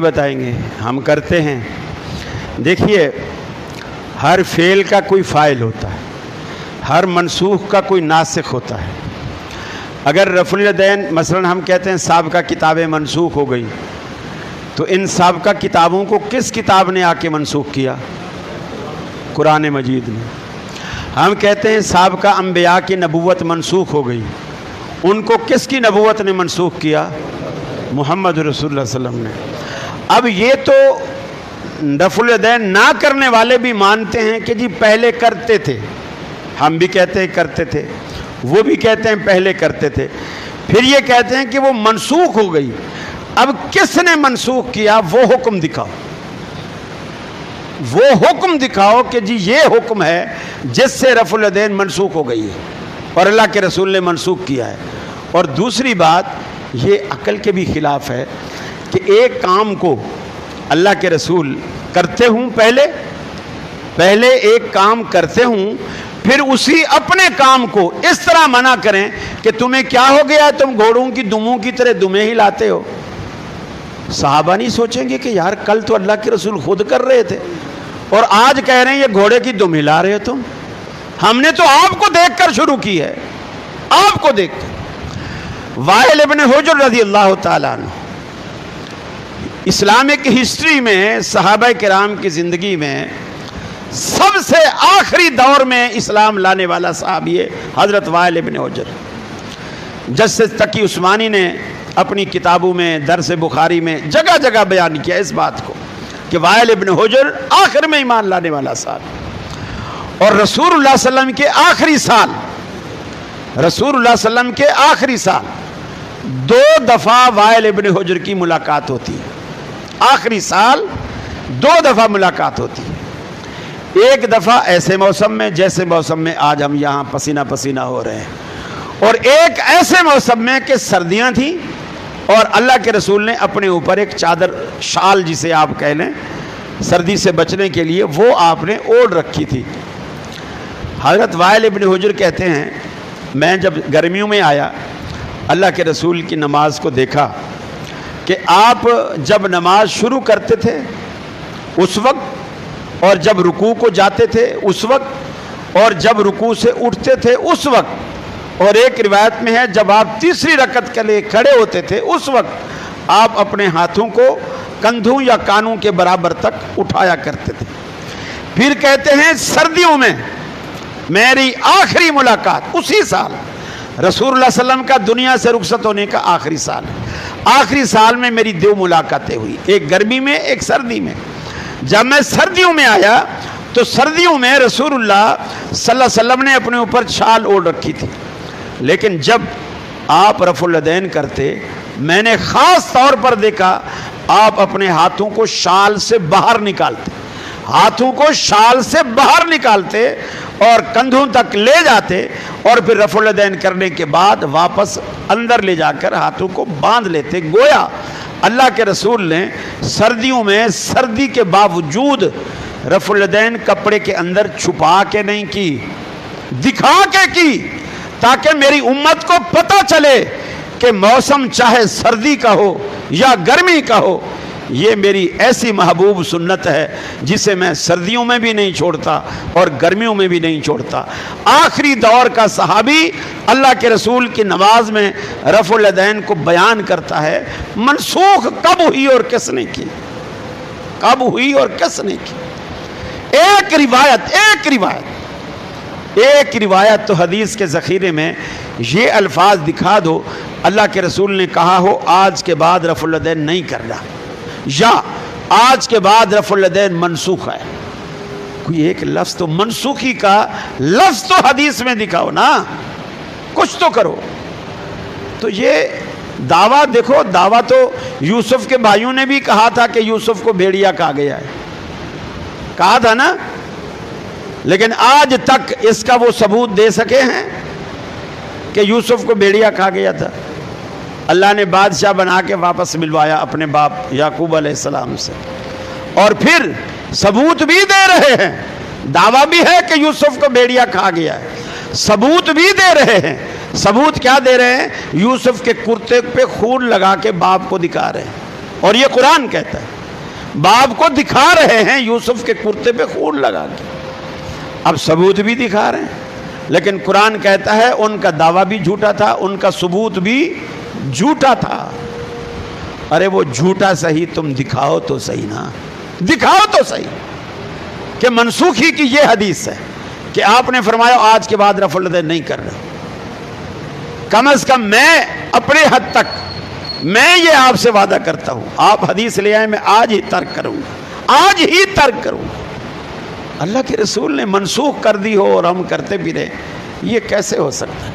بتائیں گے ہم کرتے ہیں. دیکھیے ہر فعل کا کوئی فاعل ہوتا ہے, ہر منسوخ کا کوئی ناسخ ہوتا ہے. اگر رفع الیدین مثلا ہم کہتے ہیں سابقہ کتابیں منسوخ ہو گئی, تو ان سابقہ کتابوں کو کس کتاب نے آ کے منسوخ کیا؟ قرآن مجید نے. ہم کہتے ہیں سابقہ انبیاء کی نبوت منسوخ ہو گئی, ان کو کس کی نبوت نے منسوخ کیا؟ محمد رسول اللہ صلی اللہ علیہ وسلم نے. اب یہ تو رفع الیدین نہ کرنے والے بھی مانتے ہیں کہ جی پہلے کرتے تھے, ہم بھی کہتے ہیں کرتے تھے, وہ بھی کہتے ہیں پہلے کرتے تھے, پھر یہ کہتے ہیں کہ وہ منسوخ ہو گئی. اب کس نے منسوخ کیا وہ حکم دکھاؤ, وہ حکم دکھاؤ کہ جی یہ حکم ہے جس سے رفع الیدین منسوخ ہو گئی ہے اور اللہ کے رسول نے منسوخ کیا ہے. اور دوسری بات یہ عقل کے بھی خلاف ہے کہ ایک کام کو اللہ کے رسول کرتے ہوں, پہلے ایک کام کرتے ہوں, پھر اسی اپنے کام کو اس طرح منع کریں کہ تمہیں کیا ہو گیا, تم گھوڑوں کی دموں کی طرح دمیں ہی لاتے ہو. صحابہ نہیں سوچیں گے کہ یار کل تو اللہ کے رسول خود کر رہے تھے اور آج کہہ رہے ہیں یہ گھوڑے کی دم ہلا رہے ہو تم, ہم نے تو آپ کو دیکھ کر شروع کی ہے, آپ کو دیکھ کر. وائل ابن حجر رضی اللہ تعالیٰ عنہ اسلامک ہسٹری میں, صحابہ کرام کی زندگی میں سب سے آخری دور میں اسلام لانے والا صحابی ہے حضرت وائل ابن حجر. جسٹس تقی عثمانی نے اپنی کتابوں میں, درس بخاری میں جگہ جگہ بیان کیا اس بات کو کہ وائل ابن حجر آخر میں ایمان لانے والا صحابی. اور رسول اللہ صلی اللہ علیہ وسلم کے آخری سال, رسول اللہ صلی اللہ علیہ وسلم کے آخری سال 2 دفعہ وائل ابن حجر کی ملاقات ہوتی ہے. آخری سال 2 دفعہ ملاقات ہوتی ہے. ایک دفعہ ایسے موسم میں جیسے موسم میں آج ہم یہاں پسینہ پسینہ ہو رہے ہیں, اور ایک ایسے موسم میں کہ سردیاں تھیں اور اللہ کے رسول نے اپنے اوپر ایک چادر, شال جسے آپ کہہ لیں, سردی سے بچنے کے لیے وہ آپ نے اوڑھ رکھی تھی. حضرت وائل ابن حجر کہتے ہیں میں جب گرمیوں میں آیا, اللہ کے رسول کی نماز کو دیکھا کہ آپ جب نماز شروع کرتے تھے اس وقت, اور جب رکوع کو جاتے تھے اس وقت, اور جب رکوع سے اٹھتے تھے اس وقت, اور ایک روایت میں ہے جب آپ تیسری رکعت کے لیے کھڑے ہوتے تھے اس وقت آپ اپنے ہاتھوں کو کندھوں یا کانوں کے برابر تک اٹھایا کرتے تھے. پھر کہتے ہیں سردیوں میں میری آخری ملاقات اسی سال, رسول اللہ صلی اللہ علیہ وسلم کا دنیا سے رخصت ہونے کا آخری سال, آخری سال میں میری 2 ملاقاتیں ہوئی, ایک گرمی میں ایک سردی میں. جب میں سردیوں میں آیا تو سردیوں میں رسول اللہ صلی اللہ علیہ وسلم نے اپنے اوپر شال اوڑھ رکھی تھی, لیکن جب آپ رفع الیدین کرتے میں نے خاص طور پر دیکھا آپ اپنے ہاتھوں کو شال سے باہر نکالتے, ہاتھوں کو شال سے باہر نکالتے اور کندھوں تک لے جاتے, اور پھر رفع الیدین کرنے کے بعد واپس اندر لے جا کر ہاتھوں کو باندھ لیتے. گویا اللہ کے رسول نے سردیوں میں سردی کے باوجود رفع الیدین کپڑے کے اندر چھپا کے نہیں کی, دکھا کے کی, تاکہ میری امت کو پتہ چلے کہ موسم چاہے سردی کا ہو یا گرمی کا ہو, یہ میری ایسی محبوب سنت ہے جسے میں سردیوں میں بھی نہیں چھوڑتا اور گرمیوں میں بھی نہیں چھوڑتا. آخری دور کا صحابی اللہ کے رسول کی نماز میں رفع الیدین کو بیان کرتا ہے. منسوخ کب ہوئی اور کس نے کی, کب ہوئی اور کس نے کی. ایک روایت تو حدیث کے ذخیرے میں یہ الفاظ دکھا دو اللہ کے رسول نے کہا ہو آج کے بعد رفع الیدین نہیں کرنا, یا آج کے بعد رفع الیدین منسوخ ہے. کوئی ایک لفظ تو منسوخی کا لفظ تو حدیث میں دکھاؤ نا, کچھ تو کرو. تو یہ دعویٰ دیکھو, دعویٰ تو یوسف کے بھائیوں نے بھی کہا تھا کہ یوسف کو بھیڑیا کہا گیا ہے, کہا تھا نا, لیکن آج تک اس کا وہ ثبوت دے سکے ہیں کہ یوسف کو بھیڑیا کہا گیا تھا. اللہ نے بادشاہ بنا کے واپس ملوایا اپنے باپ یعقوب علیہ السلام سے, اور پھر ثبوت بھی دے رہے ہیں, دعویٰ بھی ہے کہ یوسف کو بھیڑیا کھا گیا ہے, ثبوت بھی دے رہے ہیں. ثبوت کیا دے رہے ہیں؟ یوسف کے کرتے پہ خون لگا کے باپ کو دکھا رہے ہیں, اور یہ قرآن کہتا ہے۔ باپ کو دکھا رہے ہیں یوسف کے کرتے پہ خون لگا کے، اب ثبوت بھی دکھا رہے ہیں، لیکن قرآن کہتا ہے ان کا دعویٰ بھی جھوٹا تھا، ان کا ثبوت بھی جھوٹا تھا۔ ارے وہ جھوٹا صحیح، تم دکھاؤ تو صحیح نا، دکھاؤ تو صحیح کہ منسوخی کی یہ حدیث ہے کہ آپ نے فرمایا آج کے بعد رفع الیدین نہیں کر رہا۔ کم از کم میں اپنے حد تک میں یہ آپ سے وعدہ کرتا ہوں، آپ حدیث لے آئے میں آج ہی ترک کروں گا، آج ہی ترک کروں گا۔ اللہ کے رسول نے منسوخ کر دی ہو اور ہم کرتے بھی رہے، یہ کیسے ہو سکتا ہے؟